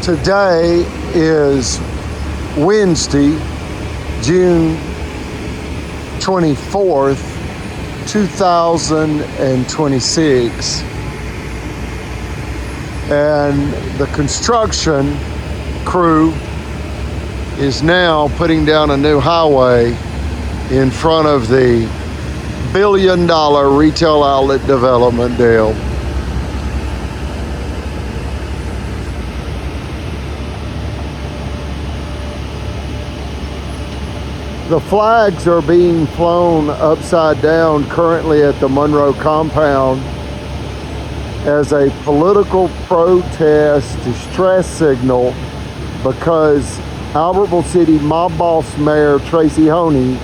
Today is Wednesday, June 24th, 2026. And the construction crew is now putting down a new highway in front of the $1 billion retail outlet development deal. The flags are being flown upside down currently at the Monroe compound as a political protest distress signal because Albertville City mob boss Mayor Tracy Honey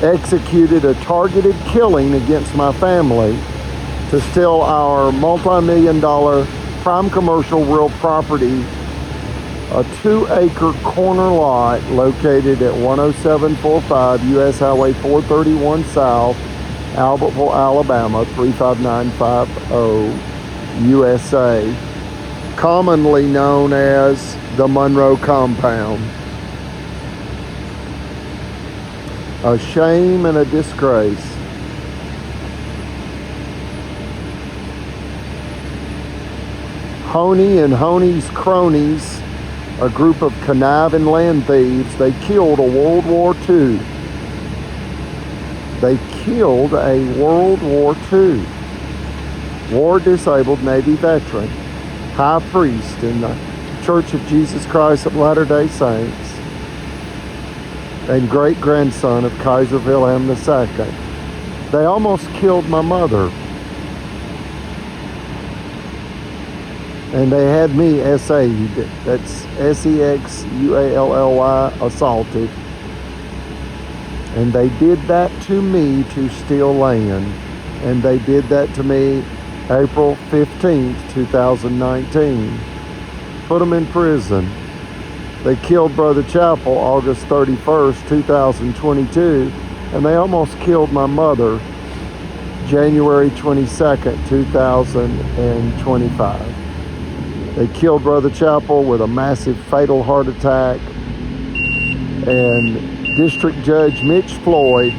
executed a targeted killing against my family to steal our multi-million-dollar prime commercial real property, a 2-acre corner lot located at 10745 U.S. Highway 431 South, Albertville, Alabama, 35950 USA, commonly known as the Monroe Compound. A shame and a disgrace. Honey and Honey's cronies, a group of conniving land thieves, they killed a World War II. They killed a World War II war-disabled Navy veteran, high priest in the Church of Jesus Christ of Latter-day Saints, and great-grandson of Kaiser Wilhelm II. They almost killed my mother. And they had me SA'd, that's SEXUALLY, assaulted. And they did that to me to steal land. And they did that to me April 15th, 2019. Put them in prison. They killed Brother Chapel August 31st, 2022. And they almost killed my mother January 22nd, 2025. They killed Brother Chapel with a massive fatal heart attack, and District Judge Mitch Floyd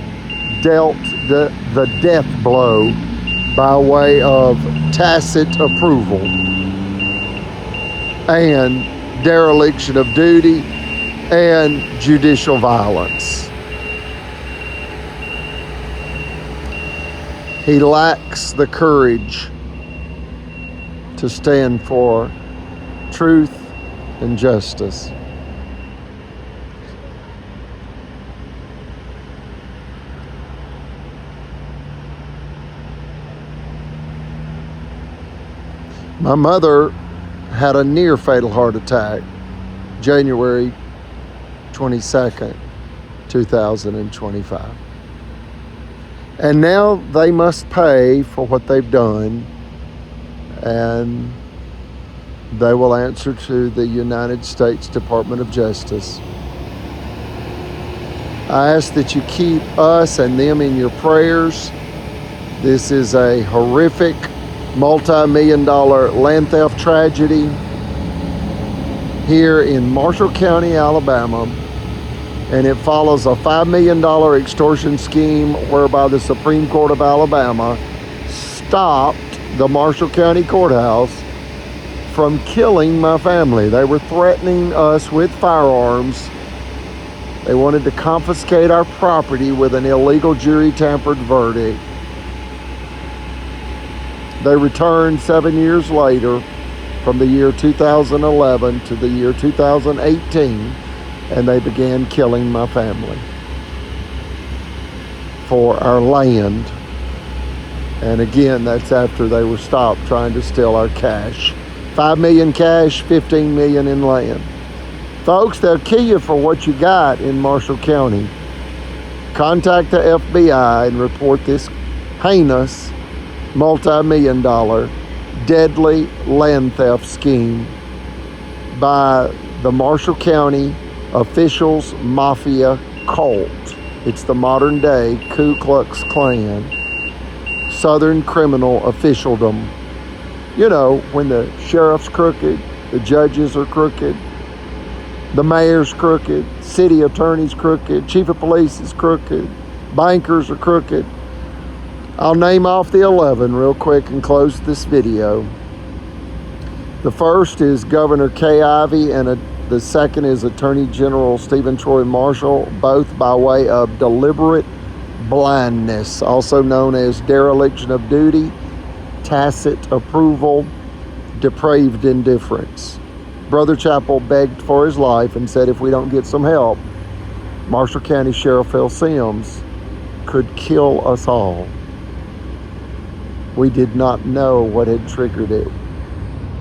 dealt the death blow by way of tacit approval and dereliction of duty and judicial violence. He lacks the courage to stand for truth and justice. My mother had a near fatal heart attack January 22nd, 2025. And now they must pay for what they've done, and they will answer to the United States Department of Justice. I ask that you keep us and them in your prayers. This is a horrific multi-million-dollar land theft tragedy here in Marshall County, Alabama, and it follows a $5 million extortion scheme whereby the Supreme Court of Alabama stopped the Marshall County Courthouse from killing my family. They were threatening us with firearms. They wanted to confiscate our property with an illegal jury tampered verdict. They returned 7 years later, from the year 2011 to the year 2018, and they began killing my family for our land. And again, that's after they were stopped trying to steal our cash. $5 million cash, $15 million in land. Folks, they'll kill you for what you got in Marshall County. Contact the FBI and report this heinous multi-million-dollar deadly land theft scheme by the Marshall County officials mafia cult. It's the modern day Ku Klux Klan, Southern criminal officialdom. You know, when the sheriff's crooked, The judges are crooked. The mayor's crooked. City attorney's crooked. Chief of police is crooked. Bankers are crooked. I'll name off the 11 real quick and close this video. The first is Governor Kay Ivey, and the second is Attorney General Stephen Troy Marshall, both by way of deliberate blindness, also known as dereliction of duty, tacit approval, depraved indifference. Brother Chappell begged for his life and said if we don't get some help, Marshall County Sheriff Phil Sims could kill us all. We did not know what had triggered it,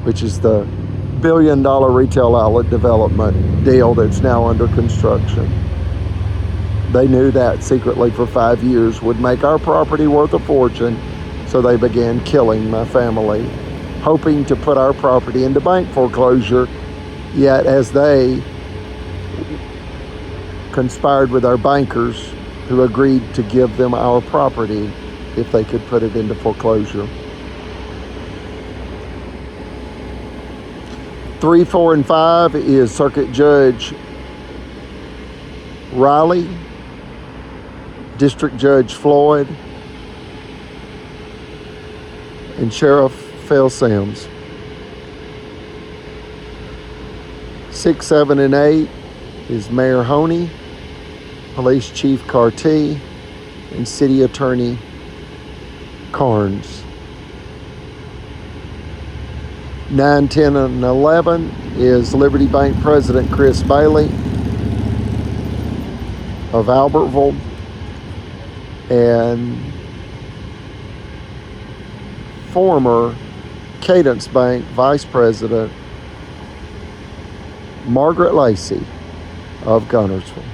which is the $1 billion retail outlet development deal that's now under construction. They knew that secretly for 5 years would make our property worth a fortune, so they began killing my family, hoping to put our property into bank foreclosure, yet as they conspired with our bankers who agreed to give them our property if they could put it into foreclosure. 3, 4, and 5 is Circuit Judge Riley, District Judge Floyd, and Sheriff Phil Sims. 6, 7, and 8 is Mayor Honey, Police Chief Carty, and City Attorney Carnes. 9, 10, and 11 is Liberty Bank President Chris Bailey of Albertville, and former Cadence Bank Vice President Margaret Lacey of Gunnersville.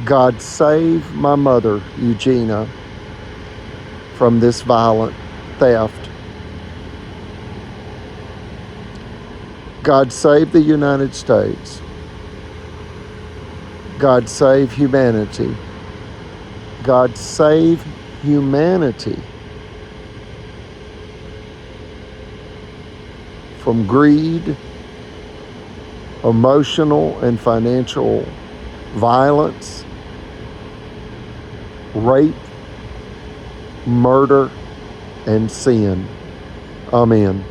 God save my mother, Eugenia, from this violent theft. God save the United States. God save humanity. God save humanity from greed, emotional and financial violence, rape, murder, and sin. Amen.